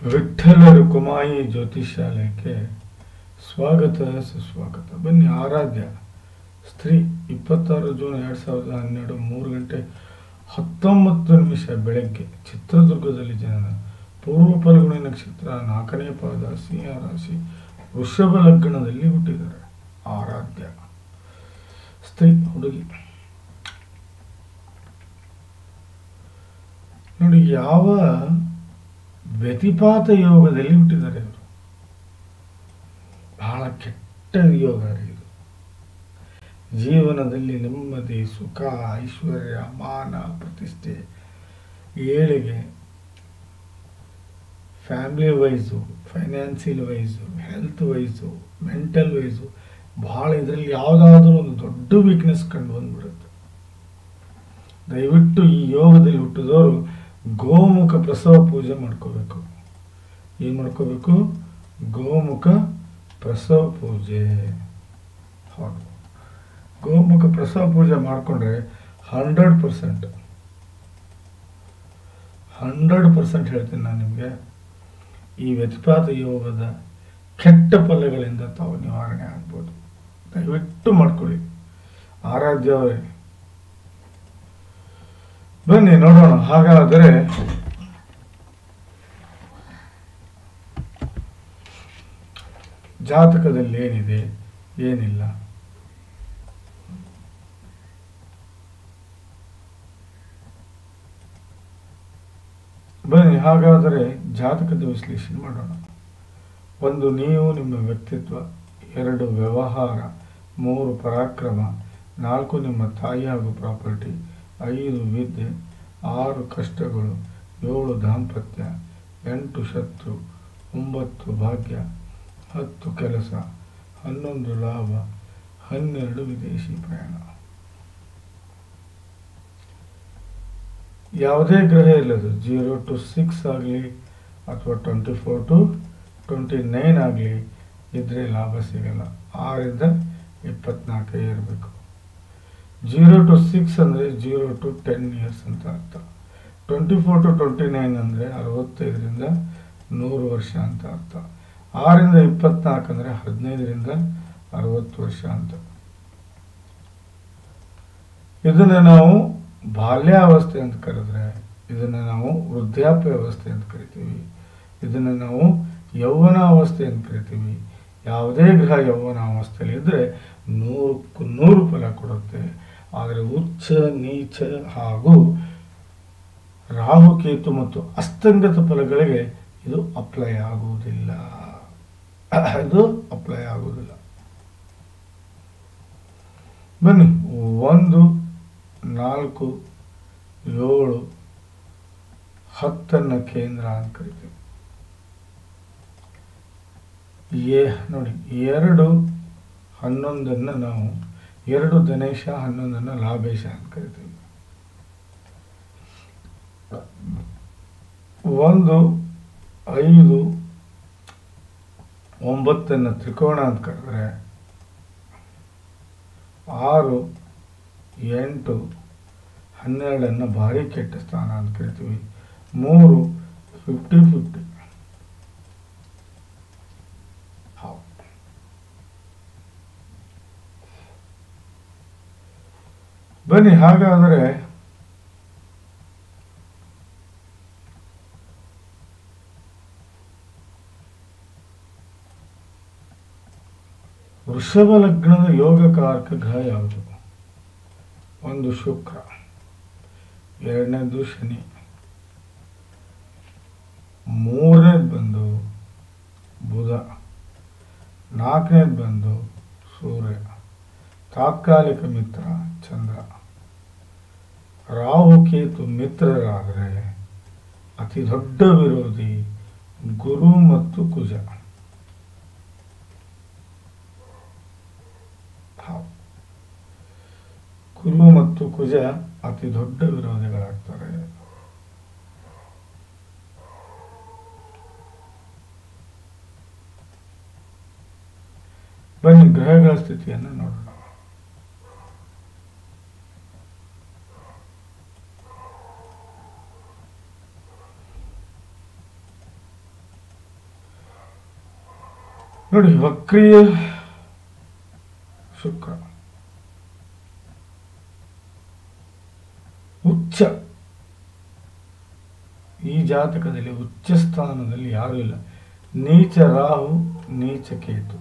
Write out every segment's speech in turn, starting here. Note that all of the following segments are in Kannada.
ವಿಠ್ಠಲ ರುಕುಮಾಯಿ ಜ್ಯೋತಿಷಾಲಯಕ್ಕೆ ಸ್ವಾಗತ ಸುಸ್ವಾಗತ. ಬನ್ನಿ. ಆರಾಧ್ಯ ಸ್ತ್ರೀ 26 ಜೂನ್ 2012 3 ಗಂಟೆ 19 ನಿಮಿಷ ಬೆಳಗ್ಗೆ ಚಿತ್ರದುರ್ಗದಲ್ಲಿ ಜನನ. ಪೂರ್ವ ಫಲ್ಗುಣಿ ನಕ್ಷತ್ರ 4ನೇ ಪಾದ ಸಿಂಹ ರಾಶಿ ವೃಷಭ ಲಗ್ನದಲ್ಲಿ ಹುಟ್ಟಿದ್ದಾರೆ. ಆರಾಧ್ಯ ಸ್ತ್ರೀ ಹುಡುಗಿ. ನೋಡಿ, ಯಾವ ವ್ಯತಿಪಾತ ಯೋಗದಲ್ಲಿ ಹುಟ್ಟಿದ್ದಾರೆ ಇವರು. ಬಹಳ ಕೆಟ್ಟ ಯೋಗ ಇದು. ಜೀವನದಲ್ಲಿ ನೆಮ್ಮದಿ, ಸುಖ, ಐಶ್ವರ್ಯ, ಮಾನ, ಪ್ರತಿಷ್ಠೆ, ಏಳಿಗೆ, family wise, financial wise, health wise, mental wise, ಬಹಳ ಇದರಲ್ಲಿ ಯಾವುದಾದ್ರೂ ಒಂದು ದೊಡ್ಡ ವೀಕ್ನೆಸ್ ಕಂಡು ಬಂದ್ಬಿಡುತ್ತೆ. ದಯವಿಟ್ಟು ಈ ಯೋಗದಲ್ಲಿ ಹುಟ್ಟಿದವರು ಗೋಮುಖ ಪ್ರಸವ ಪೂಜೆ ಮಾಡ್ಕೋಬೇಕು. ಏನು ಮಾಡ್ಕೋಬೇಕು? ಗೋಮುಖ ಪ್ರಸವ ಪೂಜೆ. ಹೌದು, ಗೋಮುಖ ಪ್ರಸವ ಪೂಜೆ ಮಾಡಿಕೊಂಡ್ರೆ 100% ಹೇಳ್ತೀನಿ ನಾನು ನಿಮಗೆ, ಈ ವ್ಯತಿಪಾತ ಯೋಗದ ಕೆಟ್ಟ ಫಲಗಳಿಂದ ತಾವು ನಿವಾರಣೆ ಆಗ್ಬೋದು. ದಯವಿಟ್ಟು ಮಾಡ್ಕೊಳ್ಳಿ. ಆರಾಧ್ಯ ಅವರೇ, ಬನ್ನಿ ನೋಡೋಣ. ಹಾಗಾದರೆ ಜಾತಕದಲ್ಲಿ ಏನಿದೆ ಏನಿಲ್ಲ ಬನ್ನಿ. ಹಾಗಾದರೆ ಜಾತಕದ ವಿಶ್ಲೇಷಣೆ ಮಾಡೋಣ. 1, ನೀವು ನಿಮ್ಮ ವ್ಯಕ್ತಿತ್ವ. 2, ವ್ಯವಹಾರ. 3, ಪರಾಕ್ರಮ. 4, ನಿಮ್ಮ ತಾಯಿ ಹಾಗೂ ಪ್ರಾಪರ್ಟಿ. 5, ವಿದ್ಯೆ. 6, ಕಷ್ಟಗಳು. 7, ದಾಂಪತ್ಯ. 8, ಶತ್ರು. 9, ಭಾಗ್ಯ. 10, ಕೆಲಸ. 11, ಲಾಭ. 12, ವಿದೇಶಿ ಪ್ರಯಾಣ. ಯಾವುದೇ ಗ್ರಹ ಇಲ್ಲದು 0 to 6 ಆಗಲಿ ಅಥವಾ 24 to 29 ಆಗಲಿ ಇದ್ರೆ ಲಾಭ ಸಿಗಲ್ಲ. 6ರಿಂದ 24 ಇರಬೇಕು. 0 to 6 ಅಂದರೆ 0 to 10 ಇಯರ್ಸ್ ಅಂತ ಅರ್ಥ. 24 to 29 ಅಂದರೆ 65ರಿಂದ 100 ವರ್ಷ ಅಂತ ಅರ್ಥ. 6ರಿಂದ 24 ಅಂದರೆ 15ರಿಂದ 60 ವರ್ಷ ಅಂತ. ಇದನ್ನು ನಾವು ಬಾಲ್ಯಾವಸ್ಥೆ ಅಂತ ಕರೆದ್ರೆ, ಇದನ್ನು ನಾವು ವೃದ್ಧಾಪ್ಯ ಅವಸ್ಥೆ ಅಂತ ಕರಿತೀವಿ. ಇದನ್ನು ನಾವು ಯೌವನಾವಸ್ಥೆ ಅಂತ ಕರಿತೀವಿ. ಯಾವುದೇ ಗ್ರಹ ಯೌವನಾವಸ್ಥೆಯಲ್ಲಿ ಇದ್ದರೆ 100ಕ್ಕೆ 100 ಫಲ ಕೊಡುತ್ತೆ. ಆದರೆ ಉಚ್ಚ, ನೀಚ ಹಾಗೂ ರಾಹುಕೇತು ಮತ್ತು ಅಸ್ತಂಗತ ಫಲಗಳಿಗೆ ಇದು ಅಪ್ಲೈ ಆಗುವುದಿಲ್ಲ. ಬನ್ನಿ. 1, 4, 7, 10 ಕೇಂದ್ರ ಅಂತ ಕರಿತೀವಿ. ನೋಡಿ, 2, 11 ನಾವು 2 ಧನೇಶ, 11 ಲಾಭೇಶ ಅಂತ ಕರಿತೀವಿ. 1, 5, 9 ತ್ರಿಕೋಣ ಅಂತ ಕರೆದ್ರೆ, 6, 8, 12 ಭಾರಿ ಕೆಟ್ಟ ಸ್ಥಾನ ಅಂತ ಕರಿತೀವಿ. 3, 50-50. ಬನ್ನಿ. ಹಾಗಾದರೆ ವೃಷಭ ಲಗ್ನದ ಯೋಗಕಾರಕ ಗ್ರಹ ಯಾವುದು? 1 ಶುಕ್ರ, 2ನೇದು ಶನಿ, 3ನೇದು ಬಂದು ಬುಧ, 4ನೇದು ಬಂದು ಸೂರ್ಯ, ತಾತ್ಕಾಲಿಕ ಮಿತ್ರ ಚಂದ್ರ. ರಾಹುಕೇತು ಮಿತ್ರರಾದರೆ ಅತಿ ದೊಡ್ಡ ವಿರೋಧಿ ಗುರು ಮತ್ತು ಕುಜ. ಗುರು ಮತ್ತು ಕುಜ ಅತಿ ದೊಡ್ಡ ವಿರೋಧಿಗಳಾಗ್ತಾರೆ. ಬನ್ನಿ, ಗ್ರಹಗಳ ಸ್ಥಿತಿಯನ್ನು ನೋಡೋಣ. ನೋಡಿ, ವಕ್ರೀಯ ಶುಕ್ರ ಉಚ್ಚ, ಈ ಜಾತಕದಲ್ಲಿ ಉಚ್ಚ ಸ್ಥಾನದಲ್ಲಿ ಯಾರೂ ಇಲ್ಲ. ನೀಚ ರಾಹು, ನೀಚ ಕೇತು,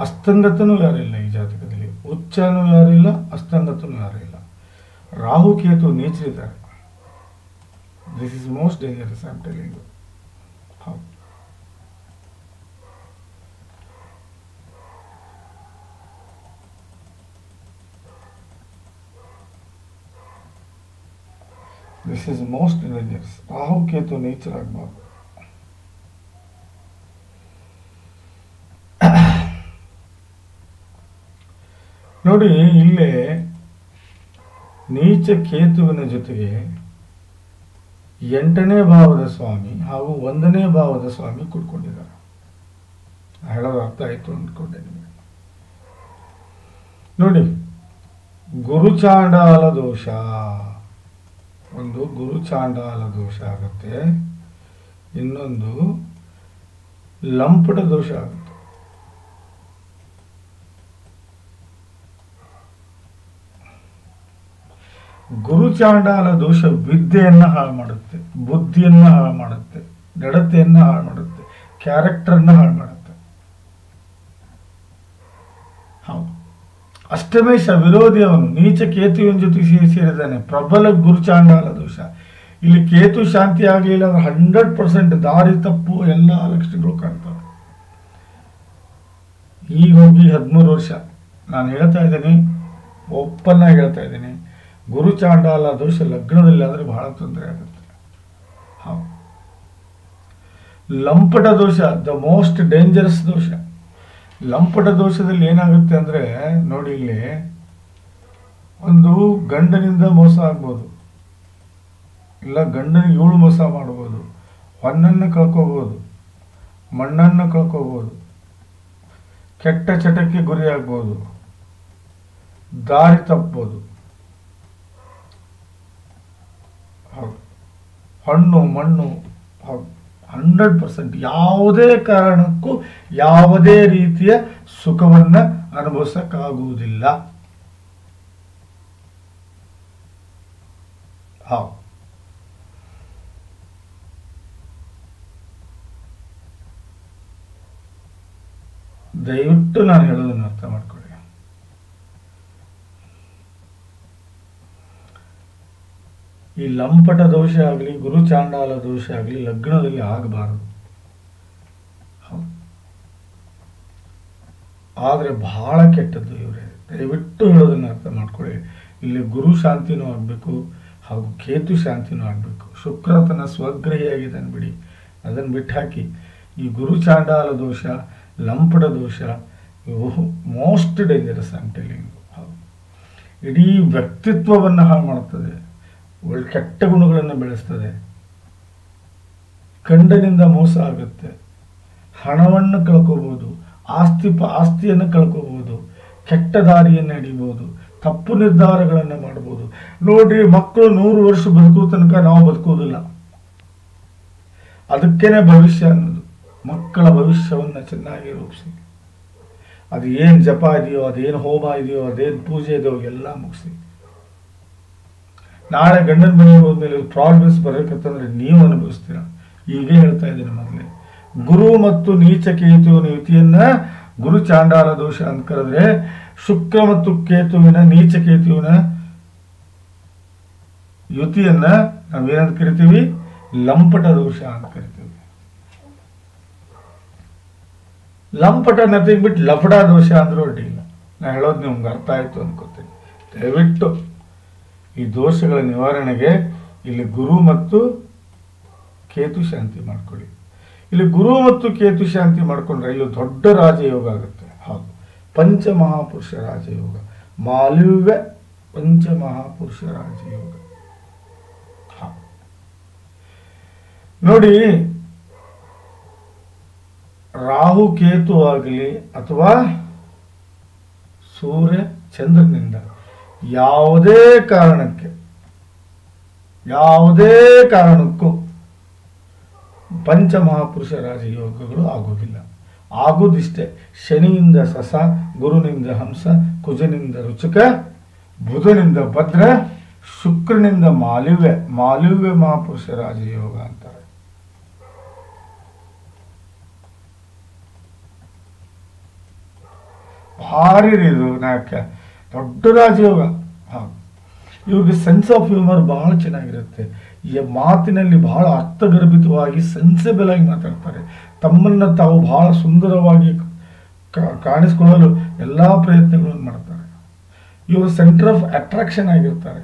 ಅಸ್ತಂಗತನೂ ಯಾರಿಲ್ಲ ಈ ಜಾತಕದಲ್ಲಿ. ಉಚ್ಚನೂ ಯಾರಿಲ್ಲ, ಅಸ್ತಂಗತನೂ ಯಾರಿಲ್ಲ. ರಾಹು ಕೇತು ನೀಚರಿದ್ದಾರೆ. This is most dangerous, I am telling you. ಹೌದು, this is most dangerous. Rahu Ketu ನೀಚರಾಗಬಾರ್ದು. ನೋಡಿ, ಇಲ್ಲೇ ನೀಚ ಕೇತುವಿನ ಜೊತೆಗೆ 8ನೇ ಭಾವದ ಸ್ವಾಮಿ ಹಾಗೂ 1ನೇ ಭಾವದ ಸ್ವಾಮಿ ಕೂತ್ಕೊಂಡಿದ್ದಾರೆ. ಹೇಳೋದು ಅರ್ಥ ಆಯ್ತು ಅಂದ್ಕೊಂಡೆ ನಿಮಗೆ. ನೋಡಿ, ಗುರುಚಾಂಡಾಲ ದೋಷ, ಒಂದು ಗುರುಚಾಂಡಾಲ ದೋಷ ಆಗುತ್ತೆ, ಇನ್ನೊಂದು ಲಂಪಟ ದೋಷ ಆಗುತ್ತೆ. ಗುರುಚಾಂಡಾಲ ದೋಷ ವಿದ್ಯೆಯನ್ನು ಹಾಳು ಮಾಡುತ್ತೆ, ಬುದ್ಧಿಯನ್ನು ಹಾಳು ಮಾಡುತ್ತೆ, ನಡತೆಯನ್ನು ಹಾಳು ಮಾಡುತ್ತೆ, ಕ್ಯಾರೆಕ್ಟರ್ನ ಹಾಳು ಮಾಡುತ್ತೆ. ಹೌದು, ಅಷ್ಟಮೇಶ ವಿರೋಧಿ ಅವನು ನೀಚ ಕೇತುವಿನ ಜೊತೆ ಸೇರಿದ್ದಾನೆ. ಪ್ರಬಲ ಗುರುಚಾಂಡಾಲ ದೋಷ. ಇಲ್ಲಿ ಕೇತು ಶಾಂತಿ ಆಗಲಿಲ್ಲ ಅಂದ್ರೆ 100% ದಾರಿ ತಪ್ಪು ಎಲ್ಲ ಲಕ್ಷಣಗಳು ಕಾಣ್ತವೆ. ಈಗ ಹೋಗಿ 13 ವರ್ಷ ನಾನು ಹೇಳ್ತಾ ಇದ್ದೀನಿ, ಓಪನ್ ಆಗಿ ಹೇಳ್ತಾ ಇದ್ದೀನಿ, ಗುರುಚಾಂಡಾಲ ದೋಷ ಲಗ್ನದಲ್ಲಿ ಆದರೆ ಬಹಳ ತೊಂದರೆ ಆಗುತ್ತೆ. ಹೌದು, ಲಂಪಟ ದೋಷ ದ ಮೋಸ್ಟ್ ಡೇಂಜರಸ್ ದೋಷ. ಲಂಪಟ ದೋಷದಲ್ಲಿ ಏನಾಗುತ್ತೆ ಅಂದರೆ, ನೋಡಿ, ಇಲ್ಲಿ ಒಂದು ಗಂಡನಿಂದ ಮೋಸ ಆಗ್ಬೋದು, ಇಲ್ಲ ಗಂಡನಿಗೆ ಇವಳು ಮೋಸ ಮಾಡ್ಬೋದು, ಹೊನ್ನನ್ನು ಕಳ್ಕೋಬೋದು, ಮಣ್ಣನ್ನು ಕಳ್ಕೋಬೋದು, ಕೆಟ್ಟ ಚಟಕ್ಕೆ ಗುರಿ ಆಗ್ಬೋದು, ದಾರಿ ತಪ್ಬೋದು. ಹೌದು, ಹಣ್ಣು ಮಣ್ಣು. ಹೌದು, 100% ಯಾವುದೇ ಕಾರಣಕ್ಕೂ ಯಾವುದೇ ರೀತಿಯ ಸುಖವನ್ನ ಅನುಭವಿಸಕ್ಕಾಗುವುದಿಲ್ಲ. ಹೌದು, ದಯವಿಟ್ಟು ನಾನು ಹೇಳೋದನ್ನು ಅರ್ಥ ಮಾಡ್ಕೊಳ್ಳಿ. ಈ ಲಂಪಟ ದೋಷ ಆಗಲಿ ಗುರುಚಾಂಡಾಲ ದೋಷ ಆಗಲಿ ಲಗ್ನದಲ್ಲಿ ಆಗಬಾರದು. ಆದರೆ ಬಹಳ ಕೆಟ್ಟದ್ದು ಇವರೇ. ದಯವಿಟ್ಟು ಹೇಳೋದನ್ನು ಅರ್ಥ ಮಾಡ್ಕೊಳ್ಳಿ. ಇಲ್ಲಿ ಗುರು ಶಾಂತಿನೂ ಆಗಬೇಕು ಹಾಗೂ ಕೇತು ಶಾಂತಿನೂ ಆಗಬೇಕು. ಶುಕ್ರ ತನ್ನ ಸ್ವಗ್ರಹಿಯಾಗಿದ್ದಾನೆ ಬಿಡಿ, ಅದನ್ನು ಬಿಟ್ಟು ಹಾಕಿ. ಈ ಗುರುಚಾಂಡಾಲ ದೋಷ, ಲಂಪಟ ದೋಷ ಇವು ಮೋಸ್ಟ್ ಡೇಂಜರಸ್ ಆಮ್ ಟೆಲಿಂಗ್. ಇಡೀ ವ್ಯಕ್ತಿತ್ವವನ್ನು ಹಾಳು ಮಾಡುತ್ತದೆ, ಒಳ್ಳೆ ಕೆಟ್ಟ ಗುಣಗಳನ್ನು ಬೆಳೆಸ್ತದೆ, ಗಂಡನಿಂದ ಮೋಸ ಆಗುತ್ತೆ, ಹಣವನ್ನು ಕಳ್ಕೋಬಹುದು, ಆಸ್ತಿಯನ್ನು ಕಳ್ಕೋಬಹುದು, ಕೆಟ್ಟ ದಾರಿಯನ್ನು ಹಿಡಿಬಹುದು, ತಪ್ಪು ನಿರ್ಧಾರಗಳನ್ನು ಮಾಡಬಹುದು. ನೋಡ್ರಿ, ಮಕ್ಕಳು 100 ವರ್ಷ ಬದುಕುವ ತನಕ ನಾವು ಬದುಕುವುದಿಲ್ಲ. ಅದಕ್ಕೇನೆ ಭವಿಷ್ಯ ಅನ್ನೋದು. ಮಕ್ಕಳ ಭವಿಷ್ಯವನ್ನು ಚೆನ್ನಾಗಿ ರೂಪಿಸಿ, ಅದು ಏನು ಜಪ ಇದೆಯೋ, ಅದೇನು ಹೋಮ ಇದೆಯೋ, ಅದೇನು ಪೂಜೆ ಇದೆಯೋ ಎಲ್ಲ ಮುಗಿಸಿ. ನಾಳೆ ಗಂಡನ ಮನೆಗೆ ಹೋದ್ಮೇಲೆ ಪ್ರಾಬ್ಲಮ್ಸ್ ಬರಬೇಕಂತಂದ್ರೆ ನೀವು ಅನುಭವಿಸ್ತೀರ. ಹೀಗೆ ಹೇಳ್ತಾ ಇದ್ದೀನಿ ಮೊದಲೇ. ಗುರು ಮತ್ತು ನೀಚ ಕೇತುವಿನ ಯುತಿಯನ್ನ ಗುರು ಚಾಂಡಾಲ ದೋಷ ಅಂತ ಕರೆದ್ರೆ, ಶುಕ್ರ ಮತ್ತು ಕೇತುವಿನ ನೀಚ ಕೇತುವಿನ ಯುತಿಯನ್ನ ನಾವೇನಂತ ಕರಿತೀವಿ? ಲಂಪಟ ದೋಷ ಅಂತ ಕರಿತೀವಿ. ಲಂಪಟ ನಥಿಂಗ್ ಬಿಟ್ಟು ಲಫಡಾ ದೋಷ ಅಂದ್ರೂ ಅಡ್ಡಿಲ್ಲ. ನಾನು ಹೇಳೋದು ನಿಮ್ಗೆ ಅರ್ಥ ಆಯ್ತು ಅನ್ಕೋತೀನಿ. ದಯವಿಟ್ಟು ಈ ದೋಷಗಳ ನಿವಾರಣೆಗೆ ಇಲ್ಲಿ ಗುರು ಮತ್ತು ಕೇತು ಶಾಂತಿ ಮಾಡ್ಕೊಳ್ಳಿ. ಇಲ್ಲಿ ಗುರು ಮತ್ತು ಕೇತು ಶಾಂತಿ ಮಾಡ್ಕೊಂಡ್ರೆ ಇಲ್ಲಿ ದೊಡ್ಡ ರಾಜಯೋಗ ಆಗುತ್ತೆ. ಹೌದು, ಪಂಚಮಹಾಪುರುಷ ರಾಜಯೋಗ, ಮಾಲವ್ಯ ಪಂಚಮಹಾಪುರುಷ ರಾಜಯೋಗ. ನೋಡಿ, ರಾಹು ಕೇತು ಆಗಲಿ ಅಥವಾ ಸೂರ್ಯ ಚಂದ್ರನಿಂದ ಯಾವುದೇ ಕಾರಣಕ್ಕೂ ಪಂಚಮಹಾಪುರುಷ ರಾಜಯೋಗಗಳು ಆಗೋದಿಲ್ಲ. ಆಗೋದಿಷ್ಟೇ ಶನಿಯಿಂದ ಸಸ, ಗುರುನಿಂದ ಹಂಸ, ಕುಜನಿಂದ ರುಚಕ, ಬುಧನಿಂದ ಭದ್ರ, ಶುಕ್ರನಿಂದ ಮಾಲವ್ಯ ಮಹಾಪುರುಷ ರಾಜಯೋಗ ಅಂತಾರೆ. ಭಾರಿ ಇದು ದೊಡ್ಡ ರಾಜಯೋಗ. ಇವ್ರಿಗೆ ಸೆನ್ಸ್ ಆಫ್ ಹ್ಯೂಮರ್ ಬಹಳ ಚೆನ್ನಾಗಿರುತ್ತೆ. ಈ ಮಾತಿನಲ್ಲಿ ಬಹಳ ಅರ್ಥಗರ್ಭಿತವಾಗಿ ಸೆನ್ಸಿಬಲ್ ಆಗಿ ಮಾತಾಡ್ತಾರೆ. ತಮ್ಮನ್ನು ತಾವು ಬಹಳ ಸುಂದರವಾಗಿ ಕಾಣಿಸ್ಕೊಳ್ಳಲು ಎಲ್ಲ ಪ್ರಯತ್ನಗಳನ್ನು ಮಾಡ್ತಾರೆ. ಇವರು ಸೆಂಟರ್ ಆಫ್ ಅಟ್ರಾಕ್ಷನ್ ಆಗಿರ್ತಾರೆ.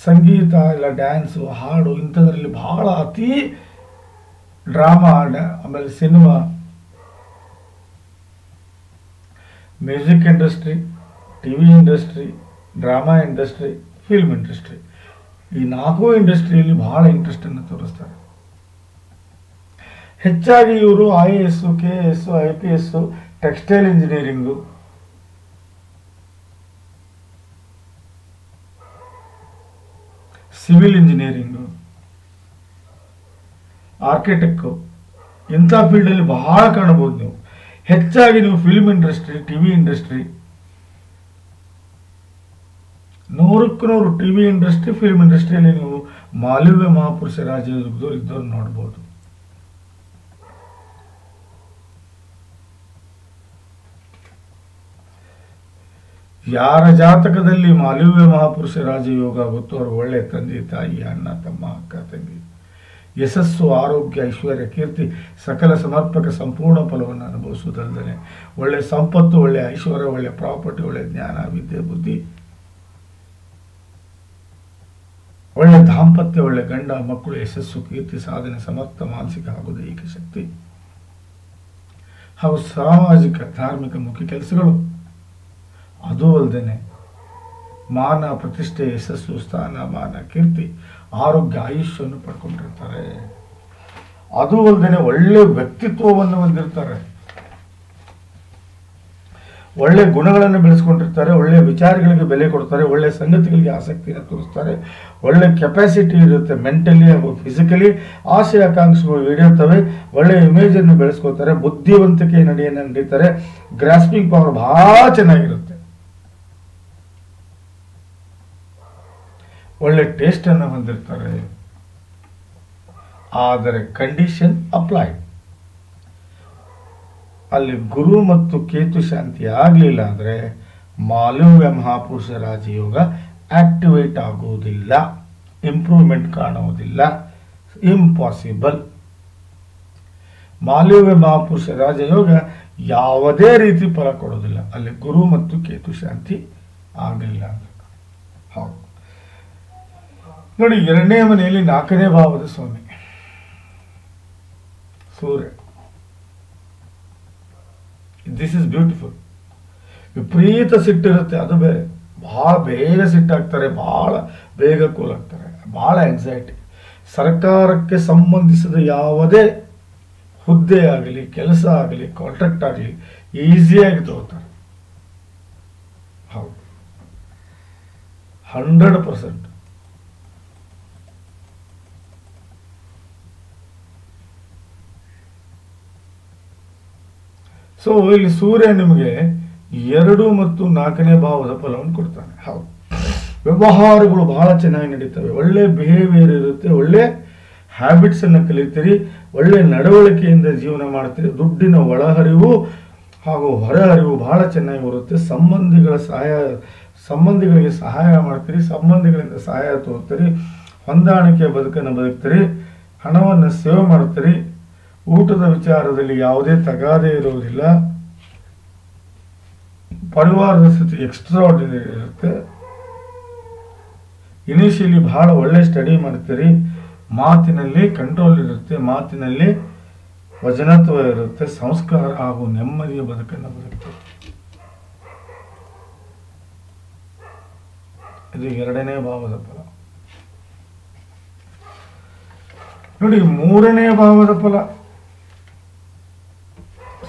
ಸಂಗೀತ ಇಲ್ಲ ಡ್ಯಾನ್ಸು, ಹಾಡು ಇಂಥದ್ರಲ್ಲಿ ಬಹಳ ಅತಿ ಡ್ರಾಮಾ, ಆಮೇಲೆ cinema, music industry, TV industry, drama industry, film industry, ಈ 4 ಇಂಡಸ್ಟ್ರಿಯಲ್ಲಿ ಬಹಳ ಇಂಟ್ರೆಸ್ಟನ್ನು ತೋರಿಸ್ತಾರೆ. ಹೆಚ್ಚಾಗಿ ಇವರು IAS, KAS, IPS, textile engineering, civil engineering, architect ಇಂಥ ಫೀಲ್ಡಲ್ಲಿ ಬಹಳ ಕಾಣಬಹುದು ನೀವು. ಹೆಚ್ಚಾಗಿ ನೀವು ಫಿಲ್ಮ್ ಇಂಡಸ್ಟ್ರಿ, ಟಿವಿ ಇಂಡಸ್ಟ್ರಿ, 100ಕ್ಕೆ 100 ಟಿವಿ ಇಂಡಸ್ಟ್ರಿ, ಫಿಲ್ಮ್ ಇಂಡಸ್ಟ್ರಿಯಲ್ಲಿ ನೀವು ಮಾಲವ್ಯ ಮಹಾಪುರುಷ ರಾಜಯೋಗದವರು ಇದ್ದವ್ರು ನೋಡ್ಬೋದು. ಯಾರ ಜಾತಕದಲ್ಲಿ ಮಾಲವ್ಯ ಮಹಾಪುರುಷ ರಾಜಯೋಗ ಆಗುತ್ತೋ ಅವರು ಒಳ್ಳೆ ತಂದೆ ತಾಯಿ, ಅಣ್ಣ ತಮ್ಮ, ಅಕ್ಕ ತಂಗಿ, ಯಶಸ್ಸು, ಆರೋಗ್ಯ, ಐಶ್ವರ್ಯ, ಕೀರ್ತಿ, ಸಕಲ ಸಮರ್ಪಕ ಸಂಪೂರ್ಣ ಫಲವನ್ನು ಅನುಭವಿಸುವುದಲ್ಲದೆ ಒಳ್ಳೆ ಸಂಪತ್ತು, ಒಳ್ಳೆ ಐಶ್ವರ್ಯ, ಒಳ್ಳೆ ಪ್ರಾಪರ್ಟಿ, ಒಳ್ಳೆ ಜ್ಞಾನ, ವಿದ್ಯೆ, ಬುದ್ಧಿ, ಒಳ್ಳೆ ದಾಂಪತ್ಯ, ಒಳ್ಳೆ ಗಂಡ ಮಕ್ಕಳು, ಯಶಸ್ಸು, ಕೀರ್ತಿ, ಸಾಧನೆ, ಸಮರ್ಥ ಮಾನಸಿಕ ಹಾಗೂ ದೈಹಿಕ ಶಕ್ತಿ ಹಾಗೂ ಸಾಮಾಜಿಕ ಧಾರ್ಮಿಕ ಮುಖ್ಯ ಕೆಲಸಗಳು. ಅದು ಅಲ್ಲದೆ ಮಾನ, ಪ್ರತಿಷ್ಠೆ, ಯಶಸ್ಸು, ಸ್ಥಾನ, ಮಾನ, ಕೀರ್ತಿ, ಆರೋಗ್ಯ, ಆಯುಷ್ಯವನ್ನು ಪಡ್ಕೊಂಡಿರ್ತಾರೆ. ಅದು ಅಲ್ಲದೆ ಒಳ್ಳೆ ವ್ಯಕ್ತಿತ್ವವನ್ನು ಹೊಂದಿರ್ತಾರೆ. ಒಳ್ಳೆ ಗುಣಗಳನ್ನು ಬೆಳೆಸ್ಕೊಂಡಿರ್ತಾರೆ. ಒಳ್ಳೆ ವಿಚಾರಗಳಿಗೆ ಬೆಲೆ ಕೊಡ್ತಾರೆ. ಒಳ್ಳೆ ಸಂಗತಿಗಳಿಗೆ ಆಸಕ್ತಿಯನ್ನು ತೋರಿಸ್ತಾರೆ. ಒಳ್ಳೆ ಕೆಪಾಸಿಟಿ ಇರುತ್ತೆ, ಮೆಂಟಲಿ ಹಾಗೂ ಫಿಸಿಕಲಿ. ಆಸೆ ಆಕಾಂಕ್ಷೆಗಳು ಈಡೇರ್ತವೆ. ಒಳ್ಳೆ ಇಮೇಜನ್ನು ಬೆಳೆಸ್ಕೊಳ್ತಾರೆ. ಬುದ್ಧಿವಂತಿಕೆ ನಡೆಯನ್ನು ನಡೀತಾರೆ. ಗ್ರಾಸ್ಪಿಂಗ್ ಪವರ್ ಬಹಳ ಚೆನ್ನಾಗಿರುತ್ತೆ. ಒಳ್ಳೆ ಟೇಸ್ಟನ್ನು ಹೊಂದಿರ್ತಾರೆ. ಆದರೆ ಕಂಡೀಷನ್ ಅಪ್ಲೈ. ಅಲ್ಲಿ ಗುರು ಮತ್ತು ಕೇತು ಶಾಂತಿ ಆಗಲಿಲ್ಲ ಅಂದರೆ ಮಾಲವ್ಯ ಮಹಾಪುರುಷ ರಾಜಯೋಗ ಆಕ್ಟಿವೇಟ್ ಆಗುವುದಿಲ್ಲ, ಇಂಪ್ರೂವ್ಮೆಂಟ್ ಕಾಣುವುದಿಲ್ಲ, ಇಂಪಾಸಿಬಲ್. ಮಾಲವ್ಯ ಮಹಾಪುರುಷ ರಾಜಯೋಗ ಯಾವುದೇ ರೀತಿ ಫಲ ಕೊಡೋದಿಲ್ಲ ಅಲ್ಲಿ ಗುರು ಮತ್ತು ಕೇತು ಶಾಂತಿ ಆಗಲಿಲ್ಲ ಅಂದರೆ. ಹೌದು ನೋಡಿ, 2ನೇ ಮನೆಯಲ್ಲಿ 4ನೇ ಭಾವದ ಸ್ವಾಮಿ ಸೂರ್ಯ. This is beautiful. ವಿಪರೀತ ಸಿಟ್ಟಿರುತ್ತೆ, ಅದು ಬೇರೆ. ಬಹಳ ಬೇಗ ಸಿಟ್ಟಾಗ್ತಾರೆ, ಬಹಳ ಬೇಗ ಕೂಲಾಗ್ತಾರೆ, ಬಹಳ ಆಂಗ್ಸೈಟಿ. ಸರ್ಕಾರಕ್ಕೆ ಸಂಬಂಧಿಸಿದ ಯಾವುದೇ ಹುದ್ದೆ ಆಗಲಿ, ಕೆಲಸ ಆಗಲಿ, ಕಾಂಟ್ರಾಕ್ಟ್ ಆಗಲಿ ಈಸಿಯಾಗಿ ತಗೋತಾರೆ. ಹೌದು, 100%. ಸೊ ಇಲ್ಲಿ ಸೂರ್ಯ ನಿಮಗೆ 2 ಮತ್ತು 4ನೇ ಭಾವದ ಫಲವನ್ನು ಕೊಡ್ತಾನೆ. ಹೌದು, ವ್ಯವಹಾರಗಳು ಬಹಳ ಚೆನ್ನಾಗಿ ನಡೀತವೆ. ಒಳ್ಳೆ ಬಿಹೇವಿಯರ್ ಇರುತ್ತೆ. ಒಳ್ಳೆ ಹ್ಯಾಬಿಟ್ಸ್ ಅನ್ನು ಕಲಿತೀರಿ. ಒಳ್ಳೆ ನಡವಳಿಕೆಯಿಂದ ಜೀವನ ಮಾಡ್ತೀರಿ. ದುಡ್ಡಿನ ಒಳಹರಿವು ಹಾಗೂ ಹೊರಹರಿವು ಬಹಳ ಚೆನ್ನಾಗಿ ಬರುತ್ತೆ. ಸಂಬಂಧಿಗಳಿಗೆ ಸಹಾಯ ಮಾಡ್ತೀರಿ. ಸಂಬಂಧಿಗಳಿಂದ ಸಹಾಯ ತಗೋತೀರಿ. ಹೊಂದಾಣಿಕೆ ಬದುಕನ್ನು ಬದುಕ್ತೀರಿ. ಹಣವನ್ನು ಸೇವ್ ಮಾಡ್ತೀರಿ. ಊಟದ ವಿಚಾರದಲ್ಲಿ ಯಾವುದೇ ತಗಾದೆ ಇರುವುದಿಲ್ಲ. ಪರಿವಾರದ ಸ್ಥಿತಿ ಎಕ್ಸ್ಟ್ರಾಆರ್ಡಿನರಿ ಇರುತ್ತೆ. ಇನಿಷಿಯಲಿ ಬಹಳ ಒಳ್ಳೆ ಸ್ಟಡಿ ಮಾಡ್ತೀರಿ. ಮಾತಿನಲ್ಲಿ ಕಂಟ್ರೋಲ್ ಇರುತ್ತೆ. ಮಾತಿನಲ್ಲಿ ವಚನತ್ವ ಇರುತ್ತೆ. ಸಂಸ್ಕಾರ ಹಾಗೂ ನೆಮ್ಮದಿಯ ಬದುಕನ್ನು ಬದುಕ್ತೀರಿ. ಇದು 2ನೇ ಭಾವದ ಫಲ. ನೋಡಿ, 3ನೇ ಭಾವದ ಫಲ,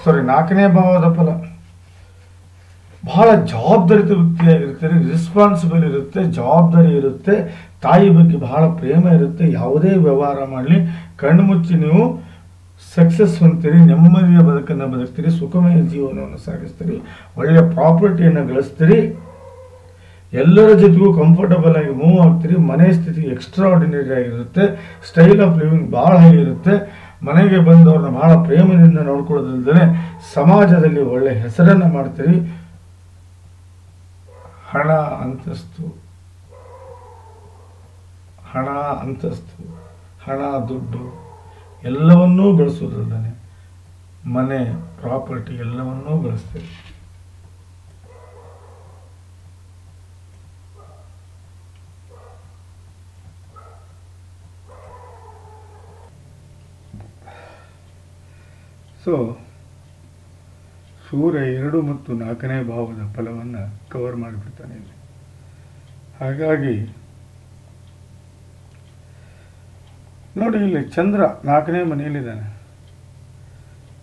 4ನೇ ಭಾವದ ಫಲ. ಬಹಳ ಜವಾಬ್ದಾರಿತ ವ್ಯಕ್ತಿಯಾಗಿರ್ತೀರಿ. ರೆಸ್ಪಾನ್ಸಿಬಲ್ ಇರುತ್ತೆ, ಜವಾಬ್ದಾರಿ ಇರುತ್ತೆ. ತಾಯಿ ಬಗ್ಗೆ ಬಹಳ ಪ್ರೇಮ ಇರುತ್ತೆ. ಯಾವುದೇ ವ್ಯವಹಾರ ಮಾಡಲಿ ಕಣ್ಣು ಮುಚ್ಚಿ ನೀವು ಸಕ್ಸಸ್ ಹೊಂದ್ತೀರಿ, ನೆಮ್ಮದಿಯ ಬದುಕನ್ನು ಬದುಕ್ತೀರಿ, ಸುಖಮಯ ಜೀವನವನ್ನು ಸಾಗಿಸ್ತೀರಿ, ಒಳ್ಳೆಯ ಪ್ರಾಪರ್ಟಿಯನ್ನು ಗಳಿಸ್ತೀರಿ, ಎಲ್ಲರ ಜೊತೆಗೂ ಕಂಫರ್ಟಬಲ್ ಆಗಿ ಮೂವ್ ಆಗ್ತೀರಿ. ಮನೆ ಸ್ಥಿತಿ ಎಕ್ಸ್ಟ್ರಾ ಆರ್ಡಿನರಿ ಆಗಿರುತ್ತೆ, ಸ್ಟೈಲ್ ಆಫ್ ಲಿವಿಂಗ್ ಭಾಳ ಆಗಿರುತ್ತೆ. ಮನೆಗೆ ಬಂದವ್ರನ್ನ ಭಾಳ ಪ್ರೇಮದಿಂದ ನೋಡ್ಕೊಳ್ಳೋದಲ್ದೇ ಸಮಾಜದಲ್ಲಿ ಒಳ್ಳೆ ಹೆಸರನ್ನು ಮಾಡ್ತೀರಿ. ಹಣ ಅಂತಸ್ತು, ಹಣ ದುಡ್ಡು ಎಲ್ಲವನ್ನೂ ಗಳಿಸೋದಲ್ದೇ ಮನೆ ಪ್ರಾಪರ್ಟಿ ಎಲ್ಲವನ್ನೂ ಗಳಿಸ್ತೀರಿ. ಸೊ ಸೂರ್ಯ 2 ಮತ್ತು 4ನೇ ಭಾವದ ಫಲವನ್ನು ಕವರ್ ಮಾಡಿಬಿಡ್ತಾನೆ ಇಲ್ಲಿ. ಹಾಗಾಗಿ ನೋಡಿ, ಇಲ್ಲಿ ಚಂದ್ರ 4ನೇ ಮನೆಯಲ್ಲಿದ್ದಾನೆ,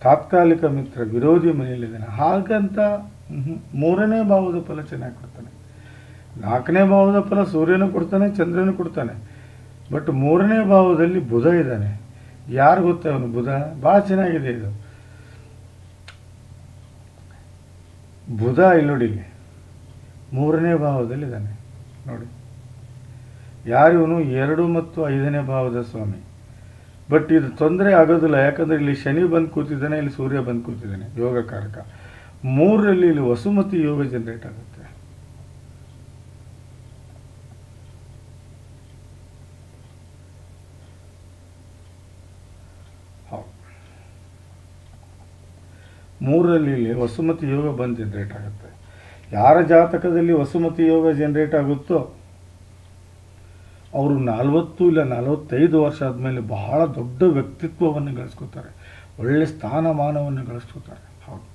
ತಾತ್ಕಾಲಿಕ ಮಿತ್ರ ವಿರೋಧಿ ಮನೆಯಲ್ಲಿದ್ದಾನೆ. ಹಾಗಂತ 3ನೇ ಭಾವದ ಫಲ ಚೆನ್ನಾಗಿ ಕೊಡ್ತಾನೆ. 4ನೇ ಭಾವದ ಫಲ ಸೂರ್ಯನೂ ಕೊಡ್ತಾನೆ, ಚಂದ್ರನೂ ಕೊಡ್ತಾನೆ. ಬಟ್ 3ನೇ ಭಾವದಲ್ಲಿ ಬುಧ ಇದ್ದಾನೆ. ಯಾರು ಗೊತ್ತ ಅವನು ಬುಧ? ಭಾಳ ಚೆನ್ನಾಗಿದೆ ಇದು. ಬುಧ ಇಲ್ಲಿ ನೋಡಿ, 3ನೇ ಭಾವದಲ್ಲಿದ್ದಾನೆ ನೋಡಿ. ಯಾರಿವನು 2 ಮತ್ತು 5ನೇ ಭಾವದ ಸ್ವಾಮಿ. ಬಟ್ ಇದು ತೊಂದರೆ ಆಗೋದಿಲ್ಲ, ಯಾಕಂದರೆ ಇಲ್ಲಿ ಶನಿ ಬಂದು ಕೂತಿದ್ದಾನೆ, ಇಲ್ಲಿ ಸೂರ್ಯ ಬಂದು ಕೂತಿದ್ದಾನೆ, ಯೋಗಕಾರಕ. 3ರಲ್ಲಿ ಇಲ್ಲಿ ವಸುಮತಿ ಯೋಗ ಜನರೇಟ್ ಆಗುತ್ತೆ. ಮೂರರಲ್ಲಿ ಇಲ್ಲಿ ವಸುಮತಿ ಯೋಗ ಬಂದು ಜನರೇಟ್ ಆಗುತ್ತೆ. ಯಾರ ಜಾತಕದಲ್ಲಿ ವಸುಮತಿ ಯೋಗ ಜನರೇಟ್ ಆಗುತ್ತೋ ಅವರು 40 ಇಲ್ಲ 45 ವರ್ಷ ಆದಮೇಲೆ ಬಹಳ ದೊಡ್ಡ ವ್ಯಕ್ತಿತ್ವವನ್ನು ಗಳಿಸ್ಕೋತಾರೆ, ಒಳ್ಳೆ ಸ್ಥಾನಮಾನವನ್ನು ಗಳಿಸ್ಕೋತಾರೆ. ಹೌದು,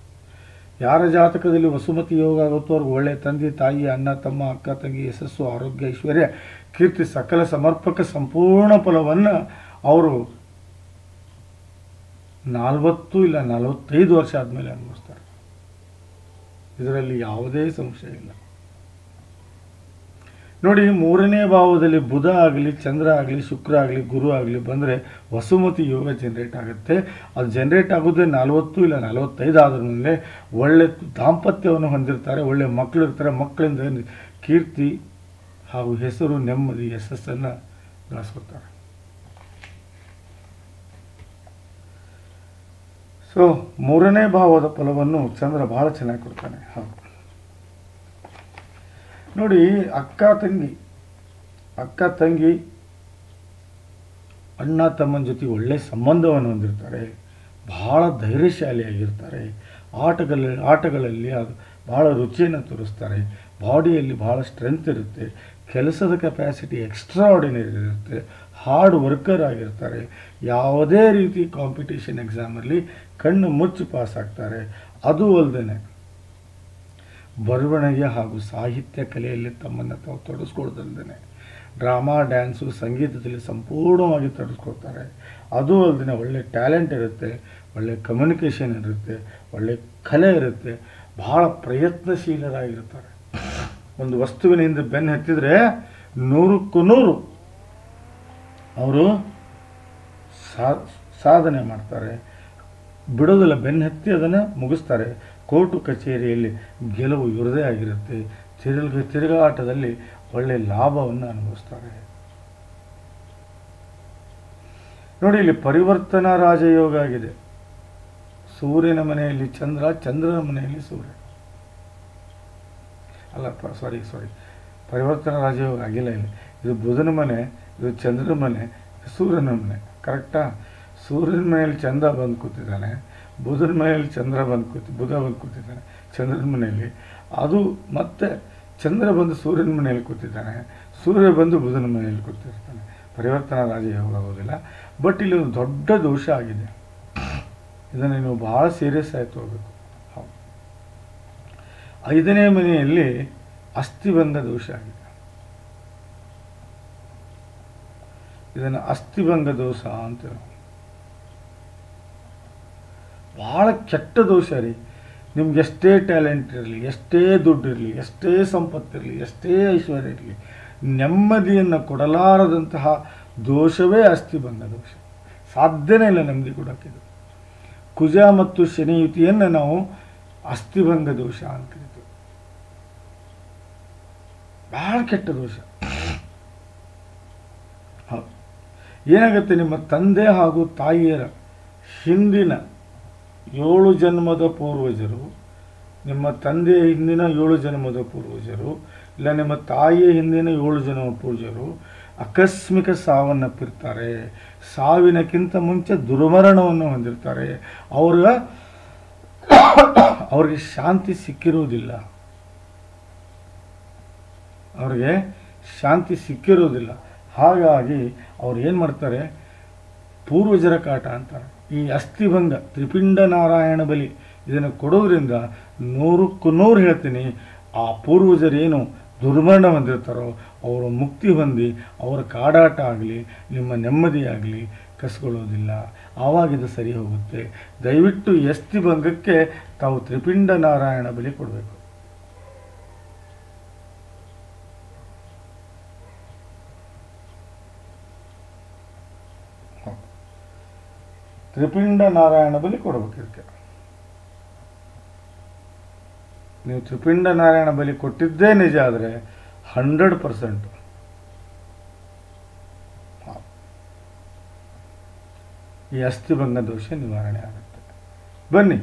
ಯಾರ ಜಾತಕದಲ್ಲಿ ವಸುಮತಿ ಯೋಗ ಆಗುತ್ತೋ ಅವ್ರಿಗೆ ಒಳ್ಳೆ ತಂದೆ ತಾಯಿ, ಅಣ್ಣ ತಮ್ಮ, ಅಕ್ಕ ತಂಗಿ, ಯಶಸ್ಸು, ಆರೋಗ್ಯ, ಐಶ್ವರ್ಯ, ಕೀರ್ತಿ, ಸಕಲ ಸಮರ್ಪಕ ಸಂಪೂರ್ಣ ಫಲವನ್ನು ಅವರು 40 ಇಲ್ಲ 45 ವರ್ಷ ಆದಮೇಲೆ ಅನುಭವಿಸ್ತಾರೆ. ಇದರಲ್ಲಿ ಯಾವುದೇ ಸಂಶಯ ಇಲ್ಲ. ನೋಡಿ, 3ನೇ ಭಾವದಲ್ಲಿ ಬುಧ ಆಗಲಿ, ಚಂದ್ರ ಆಗಲಿ, ಶುಕ್ರ ಆಗಲಿ, ಗುರು ಆಗಲಿ ಬಂದರೆ ವಸುಮತಿ ಯೋಗ ಜನರೇಟ್ ಆಗುತ್ತೆ. ಅದು ಜನರೇಟ್ ಆಗೋದೇ 40 ಇಲ್ಲ 45 ಆದ್ರ ಮೇಲೆ ಒಳ್ಳೆ ದಾಂಪತ್ಯವನ್ನು ಹೊಂದಿರ್ತಾರೆ, ಒಳ್ಳೆ ಮಕ್ಕಳು ಇರ್ತಾರೆ. ಮಕ್ಕಳಿಂದ ಕೀರ್ತಿ ಹಾಗೂ ಹೆಸರು, ನೆಮ್ಮದಿ, ಯಶಸ್ಸನ್ನು ಗಳಿಸ್ಕೊತಾರೆ. ಸೊ 3ನೇ ಭಾವದ ಫಲವನ್ನು ಚಂದ್ರ ಭಾಳ ಚೆನ್ನಾಗಿ ಕೊಡ್ತಾನೆ. ಹೌದು ನೋಡಿ, ಅಕ್ಕ ತಂಗಿ ಅಣ್ಣ ತಮ್ಮನ ಜೊತೆ ಒಳ್ಳೆ ಸಂಬಂಧವನ್ನು ಹೊಂದಿರ್ತಾರೆ, ಭಾಳ ಧೈರ್ಯಶಾಲಿಯಾಗಿರ್ತಾರೆ. ಆಟಗಳಲ್ಲಿ ಅದು ಭಾಳ ರುಚಿಯನ್ನು ತೋರಿಸ್ತಾರೆ. ಬಾಡಿಯಲ್ಲಿ ಭಾಳ ಸ್ಟ್ರೆಂತ್ ಇರುತ್ತೆ, ಕೆಲಸದ ಕೆಪಾಸಿಟಿ ಎಕ್ಸ್ಟ್ರಾ ಆರ್ಡಿನರಿ ಇರುತ್ತೆ, ಹಾರ್ಡ್ ವರ್ಕರ್ ಆಗಿರ್ತಾರೆ. ಯಾವುದೇ ರೀತಿ ಕಾಂಪಿಟೇಷನ್ ಎಕ್ಸಾಮಲ್ಲಿ ಕಣ್ಣು ಮುಚ್ಚಿ ಪಾಸ್ ಆಗ್ತಾರೆ. ಅದು ಅಲ್ಲದೆ ಬರವಣಿಗೆ ಹಾಗೂ ಸಾಹಿತ್ಯ ಕಲೆಯಲ್ಲಿ ತಮ್ಮನ್ನು ತಾವು ತೊಡಗಿಸ್ಕೊಳ್ದಲ್ದೇ ಡ್ರಾಮಾ, ಡ್ಯಾನ್ಸು, ಸಂಗೀತದಲ್ಲಿ ಸಂಪೂರ್ಣವಾಗಿ ತೊಡಗಿಸ್ಕೊಳ್ತಾರೆ. ಅದು ಅಲ್ಲದೆ ಒಳ್ಳೆ ಟ್ಯಾಲೆಂಟ್ ಇರುತ್ತೆ, ಒಳ್ಳೆ ಕಮ್ಯುನಿಕೇಷನ್ ಇರುತ್ತೆ, ಒಳ್ಳೆ ಕಲೆ ಇರುತ್ತೆ, ಭಾಳ ಪ್ರಯತ್ನಶೀಲರಾಗಿರ್ತಾರೆ. ಒಂದು ವಸ್ತುವಿನ ಹಿಂದೆ ಬೆನ್ನು ಹತ್ತಿದರೆ 100ಕ್ಕೂ 100 ಅವರು ಸಾಧನೆ ಮಾಡ್ತಾರೆ. ಬಿಡೋದಿಲ್ಲ, ಬೆನ್ನು ಹತ್ತಿ ಅದನ್ನು ಮುಗಿಸ್ತಾರೆ. ಕೋರ್ಟು ಕಚೇರಿಯಲ್ಲಿ ಗೆಲುವು ಇವ್ರದೇ ಆಗಿರುತ್ತೆ. ತಿರುಗಾಟದಲ್ಲಿ ಒಳ್ಳೆ ಲಾಭವನ್ನು ಅನುಭವಿಸ್ತಾರೆ. ನೋಡಿ, ಇಲ್ಲಿ ಪರಿವರ್ತನಾ ರಾಜಯೋಗ ಆಗಿದೆ. ಸೂರ್ಯನ ಮನೆಯಲ್ಲಿ ಚಂದ್ರ, ಚಂದ್ರನ ಮನೆಯಲ್ಲಿ ಸೂರ್ಯ. ಸಾರಿ ಪರಿವರ್ತನಾ ರಾಜಯೋಗ ಆಗಿಲ್ಲ. ಇಲ್ಲಿ ಇದು ಬುಧನ ಮನೆ, ಇದು ಚಂದ್ರನ ಮನೆ, ಸೂರ್ಯನ ಮನೆ. ಕರೆಕ್ಟಾ? ಸೂರ್ಯನ ಮನೆಯಲ್ಲಿ ಚಂದ್ರ ಬಂದು ಕೂತಿದ್ದಾನೆ, ಬುಧನ ಮನೆಯಲ್ಲಿ ಬುಧ ಬಂದು ಕೂತಿದ್ದಾನೆ ಚಂದ್ರನ ಮನೆಯಲ್ಲಿ. ಅದು ಮತ್ತೆ ಚಂದ್ರ ಬಂದು ಸೂರ್ಯನ ಮನೆಯಲ್ಲಿ ಕೂತಿದ್ದಾನೆ, ಸೂರ್ಯ ಬಂದು ಬುಧನ ಮನೆಯಲ್ಲಿ ಕೂತಿರ್ತಾನೆ. ಪರಿವರ್ತನಾ ರಾಜಯೋಗ ಆಗೋದಿಲ್ಲ. ಬಟ್ ಇಲ್ಲಿ ಒಂದು ದೊಡ್ಡ ದೋಷ ಆಗಿದೆ. ಇದನ್ನು ನೀವು ಭಾಳ ಸೀರಿಯಸ್ ಆಗಿ ತಗೋಬೇಕು. ಹೌದು, 5ನೇ ಮನೆಯಲ್ಲಿ ಅಸ್ಥಿಭಂಗ ದೋಷ ಆಗಿದೆ. ಇದನ್ನು ಅಸ್ಥಿಭಂಗ ದೋಷ ಅಂತ ಭಾಳ ಕೆಟ್ಟ ದೋಷ ರೀ. ನಿಮ್ಗೆ ಎಷ್ಟೇ ಟ್ಯಾಲೆಂಟ್ ಇರಲಿ, ಎಷ್ಟೇ ದುಡ್ಡು ಇರಲಿ, ಎಷ್ಟೇ ಸಂಪತ್ತಿರಲಿ, ಎಷ್ಟೇ ಐಶ್ವರ್ಯ ಇರಲಿ, ನೆಮ್ಮದಿಯನ್ನು ಕೊಡಲಾರದಂತಹ ದೋಷವೇ ಅಸ್ಥಿಭಂಗ ದೋಷ. ಸಾಧ್ಯನೇ ಇಲ್ಲ ನೆಮ್ಮದಿ ಕೊಡೋಕ್ಕಿದು. ಕುಜ ಮತ್ತು ಶನಿ ಯುತಿಯನ್ನು ನಾವು ಅಸ್ಥಿಭಂಗ ದೋಷ ಅಂತ ಕರಿತೀವಿ. ಬಹಳ ಕೆಟ್ಟ ದೋಷ. ಹೌದು. ಏನಾಗುತ್ತೆ, ನಿಮ್ಮ ತಂದೆ ಹಾಗೂ ತಾಯಿಯರ ಹಿಂದಿನ 7 ಜನ್ಮದ ಪೂರ್ವಜರು, ನಿಮ್ಮ ತಂದೆಯ ಹಿಂದಿನ 7 ಜನ್ಮದ ಪೂರ್ವಜರು, ಇಲ್ಲ ನಿಮ್ಮ ತಾಯಿಯ ಹಿಂದಿನ 7 ಜನ್ಮ ಪೂರ್ವಜರು ಆಕಸ್ಮಿಕ ಸಾವನ್ನಪ್ಪಿರ್ತಾರೆ. ಸಾವಿನಕ್ಕಿಂತ ಮುಂಚೆ ದುರ್ಮರಣವನ್ನು ಹೊಂದಿರ್ತಾರೆ. ಅವ್ರಿಗೆ ಶಾಂತಿ ಸಿಕ್ಕಿರುವುದಿಲ್ಲ. ಅವ್ರಿಗೆ ಶಾಂತಿ ಸಿಕ್ಕಿರುವುದಿಲ್ಲ. ಹಾಗಾಗಿ ಅವ್ರು ಏನು ಮಾಡ್ತಾರೆ, ಪೂರ್ವಜರ ಕಾಟ ಅಂತಾರೆ. ಈ ಅಸ್ಥಿಭಂಗ ತ್ರಿಪಿಂಡ ನಾರಾಯಣ ಬಲಿ ಇದನ್ನು ಕೊಡೋದ್ರಿಂದ 100ಕ್ಕೆ 100 ಹೇಳ್ತೀನಿ, ಆ ಪೂರ್ವಜರೇನು ದುರ್ಮರಣ ಹೊಂದಿರ್ತಾರೋ ಅವರು ಮುಕ್ತಿ ಹೊಂದಿ ಅವರ ಕಾಡಾಟ ಆಗಲಿ ನಿಮ್ಮ ನೆಮ್ಮದಿಯಾಗಲಿ ಕಸ್ಕೊಳ್ಳೋದಿಲ್ಲ. ಆವಾಗಿದು ಸರಿ ಹೋಗುತ್ತೆ. ದಯವಿಟ್ಟು ಈ ಅಸ್ಥಿಭಂಗಕ್ಕೆ ತಾವು ತ್ರಿಪಿಂಡ ನಾರಾಯಣ ಬಲಿ ಕೊಡಬೇಕು. ತ್ರಿಪಿಂಡ ನಾರಾಯಣ ಬಲಿ ಕೊಡಬೇಕು. ಇದಕ್ಕೆ ನೀವು ತ್ರಿಪಿಂಡ ನಾರಾಯಣ ಬಲಿ ಕೊಟ್ಟಿದ್ದೇ ನಿಜ ಆದರೆ 100% ಈ ಅಸ್ಥಿಭಂಗ ದೋಷ ನಿವಾರಣೆ ಆಗುತ್ತೆ. ಬನ್ನಿ,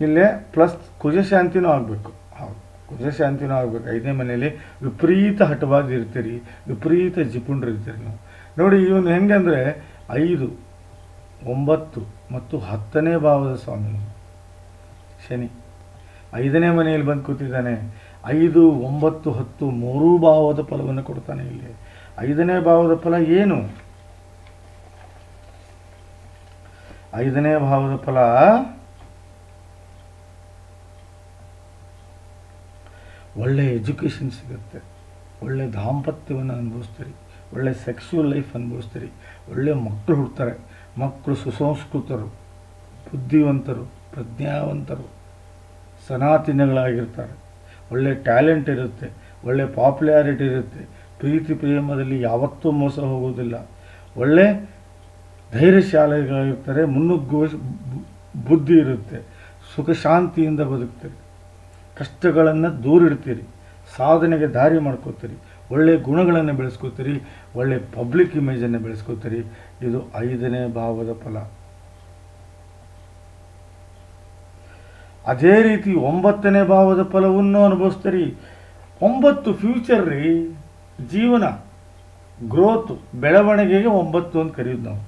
ಇಲ್ಲೇ ಪ್ಲಸ್ ಕುಜಶಾಂತಿನೂ ಆಗಬೇಕು. ಹೌದು, ಕುಜಶಾಂತಿನೂ ಆಗಬೇಕು. 5ನೇ ಮನೆಯಲ್ಲಿ ವಿಪರೀತ ಹಠವಾದ ಇರ್ತೀರಿ, ವಿಪರೀತ ಜಿಪುಂಡ್ರು ಇರ್ತೀರಿ ನೀವು. ನೋಡಿ, ಇವನು ಹೆಂಗೆ ಅಂದರೆ 5, 9 ಮತ್ತು 10ನೇ ಭಾವದ ಸ್ವಾಮಿ ಶನಿ 5ನೇ ಮನೆಯಲ್ಲಿ ಬಂದು ಕೂತಿದ್ದಾನೆ. 5, 9, 10 3 ಭಾವದ ಫಲವನ್ನು ಕೊಡ್ತಾನೆ. ಇಲ್ಲಿ 5ನೇ ಭಾವದ ಫಲ ಏನು? 5ನೇ ಭಾವದ ಫಲ ಒಳ್ಳೆ ಎಜುಕೇಷನ್ ಸಿಗುತ್ತೆ, ಒಳ್ಳೆ ದಾಂಪತ್ಯವನ್ನು ಅನುಭವಿಸ್ತೀರಿ, ಒಳ್ಳೆ ಸೆಕ್ಸುವಲ್ ಲೈಫ್ ಅನುಭವಿಸ್ತೀರಿ, ಒಳ್ಳೆ ಮಕ್ಕಳು ಹುಡ್ತಾರೆ. ಮಕ್ಕಳು ಸುಸಂಸ್ಕೃತರು, ಬುದ್ಧಿವಂತರು, ಪ್ರಜ್ಞಾವಂತರು, ಸನಾತನಿಗಳಾಗಿರ್ತಾರೆ. ಒಳ್ಳೆ ಟ್ಯಾಲೆಂಟ್ ಇರುತ್ತೆ, ಒಳ್ಳೆ ಪಾಪ್ಯುಲಾರಿಟಿ ಇರುತ್ತೆ, ಪ್ರೀತಿ ಪ್ರೇಮದಲ್ಲಿ ಯಾವತ್ತೂ ಮೋಸ ಹೋಗೋದಿಲ್ಲ, ಒಳ್ಳೆ ಧೈರ್ಯಶಾಲಿಗಳಿರ್ತಾರೆ, ಮುನ್ನುಗ್ಗುವ ಬುದ್ಧಿ ಇರುತ್ತೆ, ಸುಖ ಶಾಂತಿಯಿಂದ ಬದುಕ್ತೀರಿ, ಕಷ್ಟಗಳನ್ನು ದೂರಿಡ್ತೀರಿ, ಸಾಧನೆಗೆ ದಾರಿ ಮಾಡ್ಕೋತೀರಿ, ಒಳ್ಳೆ ಗುಣಗಳನ್ನು ಬೆಳೆಸ್ಕೋತೀರಿ, ಒಳ್ಳೆ ಪಬ್ಲಿಕ್ ಇಮೇಜನ್ನು ಬೆಳೆಸ್ಕೋತೀರಿ. ಇದು 5ನೇ ಭಾವದ ಫಲ. ಅದೇ ರೀತಿ 9ನೇ ಭಾವದ ಫಲವನ್ನು ಅನುಭವಿಸ್ತೀರಿ. 9 ಫ್ಯೂಚರ್ ರೀ, ಜೀವನ, ಗ್ರೋತ್, ಬೆಳವಣಿಗೆಗೆ 9 ಅಂತ ಕರೆಯೋದು ನಾವು.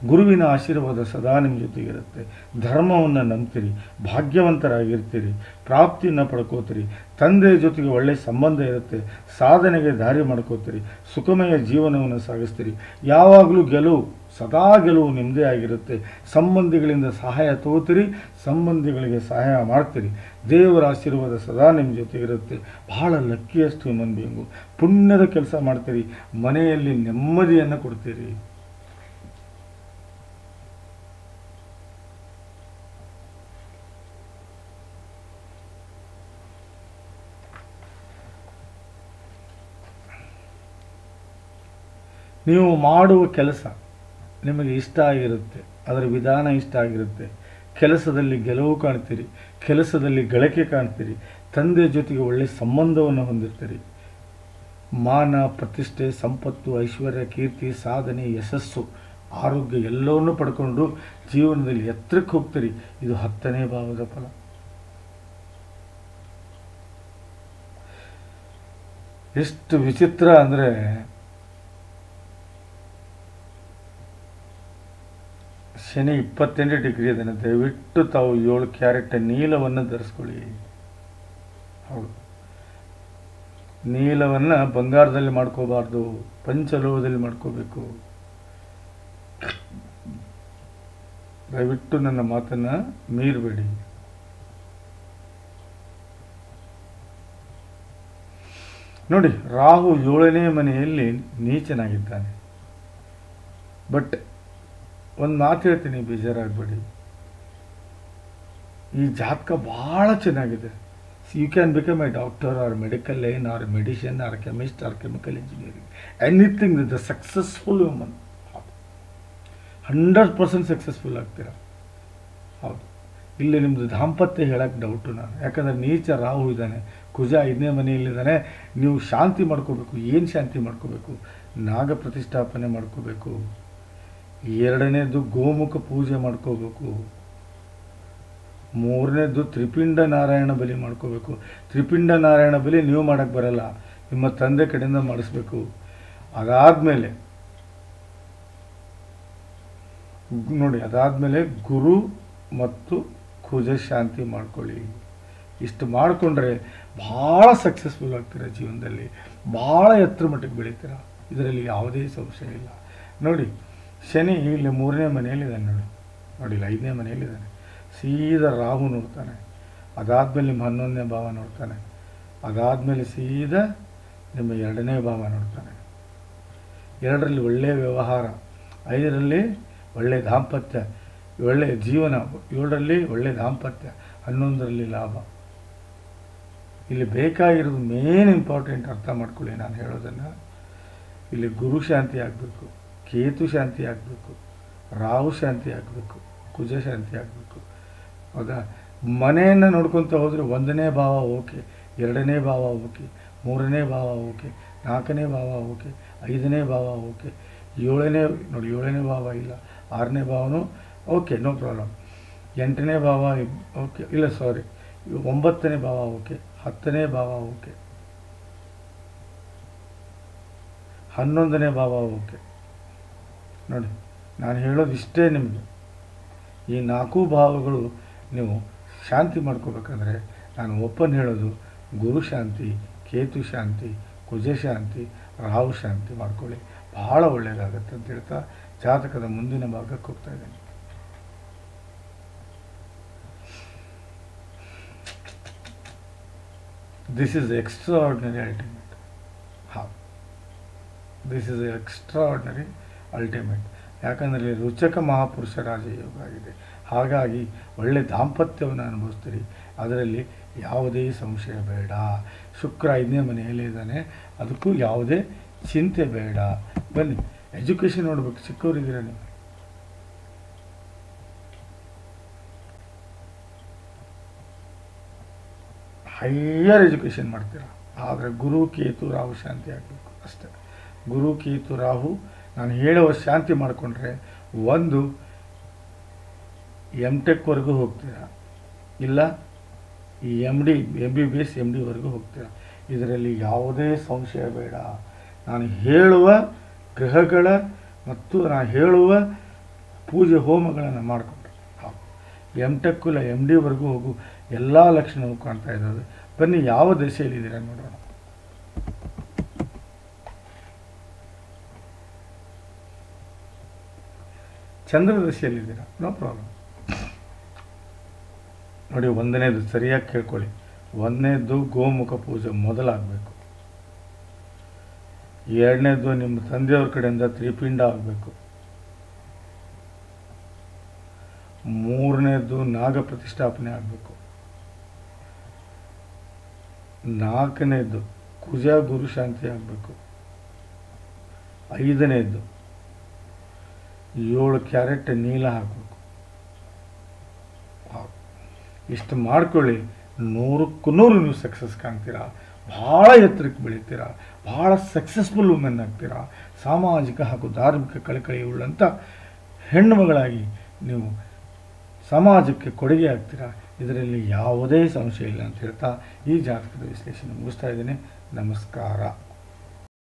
ಗುರುವಿನ ಆಶೀರ್ವಾದ ಸದಾ ನಿಮ್ಮ ಜೊತೆಗಿರುತ್ತೆ. ಧರ್ಮವನ್ನು ನಂಬ್ತೀರಿ, ಭಾಗ್ಯವಂತರಾಗಿರ್ತೀರಿ, ಪ್ರಾಪ್ತಿಯನ್ನು ಪಡ್ಕೋತೀರಿ, ತಂದೆಯ ಜೊತೆಗೆ ಒಳ್ಳೆಯ ಸಂಬಂಧ ಇರುತ್ತೆ, ಸಾಧನೆಗೆ ದಾರಿ ಮಾಡ್ಕೋತೀರಿ, ಸುಖಮಯ ಜೀವನವನ್ನು ಸಾಗಿಸ್ತೀರಿ. ಯಾವಾಗಲೂ ಗೆಲುವು, ಸದಾ ಗೆಲುವು ನಿಮ್ಮದೇ ಆಗಿರುತ್ತೆ. ಸಂಬಂಧಿಗಳಿಂದ ಸಹಾಯ ತಗೋತೀರಿ, ಸಂಬಂಧಿಗಳಿಗೆ ಸಹಾಯ ಮಾಡ್ತೀರಿ. ದೇವರ ಆಶೀರ್ವಾದ ಸದಾ ನಿಮ್ಮ ಜೊತೆಗಿರುತ್ತೆ. ಬಹಳ ಲಕ್ಕಿಯಸ್ಟ್ ಹ್ಯೂಮನ್ ಬೀಯಿಂಗು. ಪುಣ್ಯದ ಕೆಲಸ ಮಾಡ್ತೀರಿ, ಮನೆಯಲ್ಲಿ ನೆಮ್ಮದಿಯನ್ನು ಕೊಡ್ತೀರಿ. ನೀವು ಮಾಡುವ ಕೆಲಸ ನಿಮಗೆ ಇಷ್ಟ ಆಗಿರುತ್ತೆ, ಅದರ ವಿಧಾನ ಇಷ್ಟ ಆಗಿರುತ್ತೆ, ಕೆಲಸದಲ್ಲಿ ಗೆಲುವು ಕಾಣ್ತೀರಿ, ಕೆಲಸದಲ್ಲಿ ಗಳಿಕೆ ಕಾಣ್ತೀರಿ, ತಂದೆ ಜೊತೆಗೆ ಒಳ್ಳೆಯ ಸಂಬಂಧವನ್ನು ಹೊಂದಿರ್ತೀರಿ. ಮಾನ, ಪ್ರತಿಷ್ಠೆ, ಸಂಪತ್ತು, ಐಶ್ವರ್ಯ, ಕೀರ್ತಿ, ಸಾಧನೆ, ಯಶಸ್ಸು, ಆರೋಗ್ಯ ಎಲ್ಲವನ್ನೂ ಪಡ್ಕೊಂಡು ಜೀವನದಲ್ಲಿ ಎತ್ತರಕ್ಕೆ ಹೋಗ್ತೀರಿ. ಇದು 10ನೇ ಭಾವದ ಫಲ. ಎಷ್ಟು ವಿಚಿತ್ರ ಅಂದರೆ, ಶನಿ 28 ಡಿಗ್ರಿ ಅದನ್ನು ದಯವಿಟ್ಟು ತಾವು 7 ಕ್ಯಾರೆಟ್ ನೀಲವನ್ನು ಧರಿಸ್ಕೊಳ್ಳಿ. ಹೌದು, ನೀಲವನ್ನು ಬಂಗಾರದಲ್ಲಿ ಮಾಡ್ಕೋಬಾರ್ದು, ಪಂಚಲೋಹದಲ್ಲಿ ಮಾಡ್ಕೋಬೇಕು. ದಯವಿಟ್ಟು ನನ್ನ ಮಾತನ್ನು ಮೀರಬೇಡಿ. ನೋಡಿ, ರಾಹು 7ನೇ ಮನೆಯಲ್ಲಿ ನೀಚನಾಗಿದ್ದಾನೆ. ಬಟ್ ಒಂದು ಮಾತು ಹೇಳ್ತೀನಿ, ಬೇಜಾರಾಗಬೇಡಿ. ಈ ಜಾತಕ ಭಾಳ ಚೆನ್ನಾಗಿದೆ. You can become a doctor or medical line or medicine or chemist or chemical engineering, anything. The successful human 100% successful ಆಗ್ತೀರಾ. ಹೌದು, ಇಲ್ಲಿ ನಿಮ್ಮದು ದಾಂಪತ್ಯ ಹೇಳಕ್ಕೆ ಡೌಟು ನಾನು, ಯಾಕಂದರೆ ನೀಚ ರಾಹು ಇದ್ದಾನೆ, ಕುಜ 5ನೇ ಮನೆಯಲ್ಲಿದ್ದಾನೆ. ನೀವು ಶಾಂತಿ ಮಾಡ್ಕೋಬೇಕು. ಏನು ಶಾಂತಿ ಮಾಡ್ಕೋಬೇಕು? ನಾಗ ಪ್ರತಿಷ್ಠಾಪನೆ ಮಾಡ್ಕೋಬೇಕು. 2ನೇದು ಗೋಮುಖ ಪೂಜೆ ಮಾಡ್ಕೋಬೇಕು. 3ನೇದು ತ್ರಿಪಿಂಡ ನಾರಾಯಣ ಬಲಿ ಮಾಡ್ಕೋಬೇಕು. ತ್ರಿಪಿಂಡ ನಾರಾಯಣ ಬಲಿ ನೀವು ಮಾಡೋಕ್ಕೆ ಬರಲ್ಲ, ನಿಮ್ಮ ತಂದೆ ಕಡೆಯಿಂದ ಮಾಡಿಸ್ಬೇಕು. ಅದಾದಮೇಲೆ ನೋಡಿ, ಅದಾದಮೇಲೆ ಗುರು ಮತ್ತು ಕುಜ ಶಾಂತಿ ಮಾಡ್ಕೊಳ್ಳಿ. ಇಷ್ಟು ಮಾಡಿಕೊಂಡ್ರೆ ಭಾಳ ಸಕ್ಸಸ್ಫುಲ್ ಆಗ್ತೀರ ಜೀವನದಲ್ಲಿ, ಭಾಳ ಎತ್ತರ ಮಟ್ಟಕ್ಕೆ ಬೆಳೀತೀರ. ಇದರಲ್ಲಿ ಯಾವುದೇ ಸಂಶಯ ಇಲ್ಲ. ನೋಡಿ, ಶನಿ ಇಲ್ಲಿ 3ನೇ ಮನೆಯಲ್ಲಿದ್ದಾನೆ. ನೋಡಿ ಇಲ್ಲಿ 5ನೇ ಮನೆಯಲ್ಲಿದ್ದಾನೆ. ಸೀದಾ ರಾಹು ನೋಡ್ತಾನೆ. ಅದಾದಮೇಲೆ ನಿಮ್ಮ 11ನೇ ಭಾವ ನೋಡ್ತಾನೆ. ಅದಾದಮೇಲೆ ಸೀದಾ ನಿಮ್ಮ 2ನೇ ಭಾವ ನೋಡ್ತಾನೆ. 2ರಲ್ಲಿ ಒಳ್ಳೆಯ ವ್ಯವಹಾರ, 5ರಲ್ಲಿ ಒಳ್ಳೆಯ ದಾಂಪತ್ಯ, ಒಳ್ಳೆಯ ಜೀವನ, 7ರಲ್ಲಿ ಒಳ್ಳೆಯ ದಾಂಪತ್ಯ, 11ರಲ್ಲಿ ಲಾಭ. ಇಲ್ಲಿ ಬೇಕಾಗಿರೋದು ಮೇನ್ ಇಂಪಾರ್ಟೆಂಟ್ ಅರ್ಥ ಮಾಡ್ಕೊಳ್ಳಿ ನಾನು ಹೇಳೋದನ್ನು. ಇಲ್ಲಿ ಗುರು ಶಾಂತಿ ಆಗಬೇಕು, ಕೇತು ಶಾಂತಿ ಆಗಬೇಕು, ರಾಹು ಶಾಂತಿ ಆಗಬೇಕು, ಕುಜ ಶಾಂತಿ ಆಗಬೇಕು. ಹೌದಾ? ಮನೆಯನ್ನು ನೋಡ್ಕೊತ ಹೋದರೆ 1ನೇ ಭಾವ ಓಕೆ, 2ನೇ ಭಾವ ಓಕೆ, 3ನೇ ಭಾವ ಓಕೆ, 4ನೇ ಭಾವ ಓಕೆ, 5ನೇ ಭಾವ ಓಕೆ, 7ನೇ ನೋಡಿ 7ನೇ ಭಾವ ಇಲ್ಲ, 6ನೇ ಭಾವನೂ ಓಕೆ, ನೋ ಪ್ರಾಬ್ಲಮ್. 8ನೇ ಭಾವ ಓಕೆ, ಇಲ್ಲ ಸಾರಿ 9ನೇ ಭಾವ ಓಕೆ, 10ನೇ ಭಾವ ಓಕೆ, 11ನೇ ಭಾವ ಓಕೆ. ನೋಡಿ, ನಾನು ಹೇಳೋದು ಇಷ್ಟೇ ನಿಮಗೆ. ಈ 4 ಭಾವಗಳು ನೀವು ಶಾಂತಿ ಮಾಡ್ಕೋಬೇಕಂದ್ರೆ ನಾನು ಓಪನ್ ಹೇಳೋದು ಗುರು ಶಾಂತಿ, ಕೇತು ಶಾಂತಿ, ಕುಜ ಶಾಂತಿ, ರಾಹು ಶಾಂತಿ ಮಾಡ್ಕೊಳ್ಳಿ, ಭಾಳ ಒಳ್ಳೆಯದಾಗತ್ತೆ ಅಂತ ಹೇಳ್ತಾ ಜಾತಕದ ಮುಂದಿನ ಭಾಗಕ್ಕೆ ಹೋಗ್ತಾ ಇದ್ದೀನಿ. This is extraordinary ultimate. This is extraordinary ultimate. ಯಾಕಂದರೆ ರುಚಕ ಮಹಾಪುರುಷ ರಾಜಯೋಗ ಆಗಿದೆ. ಹಾಗಾಗಿ ಒಳ್ಳೆಯ ದಾಂಪತ್ಯವನ್ನು ಅನುಭವಿಸ್ತೀರಿ, ಅದರಲ್ಲಿ ಯಾವುದೇ ಸಂಶಯ ಬೇಡ. ಶುಕ್ರ 5ನೇ ಮನೆಯಲ್ಲಿ ಇದ್ದಾನೆ, ಅದಕ್ಕೂ ಯಾವುದೇ ಚಿಂತೆ ಬೇಡ. ಬನ್ನಿ, ಎಜುಕೇಷನ್ ನೋಡ್ಬೇಕು. ಚಿಕ್ಕವರಿದ್ದೀರ ನೀವು, ಹೈಯರ್ ಎಜುಕೇಷನ್ ಮಾಡ್ತೀರ. ಆದರೆ ಗುರು ಕೇತು ರಾಹು ಶಾಂತಿ ಆಗಬೇಕು ಅಷ್ಟೇ. ಗುರು ಕೇತು ರಾಹು ನಾನು ಹೇಳುವ ಶಾಂತಿ ಮಾಡಿಕೊಂಡ್ರೆ ಒಂದು MTechವರೆಗೂ ಹೋಗ್ತೀರಾ, ಇಲ್ಲ MD MBBS MDವರೆಗೂ ಹೋಗ್ತೀರಾ. ಇದರಲ್ಲಿ ಯಾವುದೇ ಸಂಶಯ ಬೇಡ. ನಾನು ಹೇಳುವ ಗ್ರಹಗಳ ಮತ್ತು ನಾನು ಹೇಳುವ ಪೂಜೆ ಹೋಮಗಳನ್ನು ಮಾಡಿಕೊಂಡ್ರೆ MTech ಇಲ್ಲ MDವರೆಗೂ ಹೋಗು ಎಲ್ಲ ಲಕ್ಷಣವೂ ಕಾಣ್ತಾ ಇದ್ದಾವೆ. ಬನ್ನಿ, ಯಾವ ದಶೆಯಲ್ಲಿದ್ದೀರಾ ನೋಡೋಣ. ಚಂದ್ರ ದಶೆಯಲ್ಲಿದ್ದೀರಾ, ನೋ ಪ್ರಾಬ್ಲಮ್. ನೋಡಿ, 1ನೇದು ಸರಿಯಾಗಿ ಕೇಳ್ಕೊಳ್ಳಿ. 1ನೇದು ಗೋಮುಖ ಪೂಜೆ ಮೊದಲಾಗಬೇಕು. 2ನೇದು ನಿಮ್ಮ ತಂದೆಯವ್ರ ಕಡೆಯಿಂದ ತ್ರಿಪಿಂಡ ಆಗಬೇಕು. 3ನೇದು ನಾಗ ಪ್ರತಿಷ್ಠಾಪನೆ ಆಗಬೇಕು. 4ನೇದು ಕುಜ ಗುರು ಶಾಂತಿ ಆಗಬೇಕು. 5ನೇದು 7 ಕ್ಯಾರೆಟ್ ನೀಲ ಹಾಕಬೇಕು. ಇಷ್ಟು ಮಾಡ್ಕೊಳ್ಳಿ, 100ಕ್ಕೂ 100 ನೀವು ಸಕ್ಸಸ್ ಕಾಣ್ತೀರಾ, ಭಾಳ ಎತ್ತರಕ್ಕೆ ಬೆಳೀತೀರಾ, ಭಾಳ ಸಕ್ಸಸ್ಫುಲ್ ವುಮೆನ್ ಆಗ್ತೀರಾ. ಸಾಮಾಜಿಕ ಹಾಗೂ ಧಾರ್ಮಿಕ ಕಳಕಳಿ ಉಳ್ಳಂಥ ಹೆಣ್ಣುಮಗಳಾಗಿ ನೀವು ಸಮಾಜಕ್ಕೆ ಕೊಡುಗೆ ಆಗ್ತೀರಾ. ಇದರಲ್ಲಿ ಯಾವುದೇ ಸಂಶಯ ಇಲ್ಲ ಅಂತ ಹೇಳ್ತಾ ಈ ಜಾತಕದ ವಿಶ್ಲೇಷಣೆ ಮುಗಿಸ್ತಾ ಇದ್ದೀನಿ. ನಮಸ್ಕಾರ.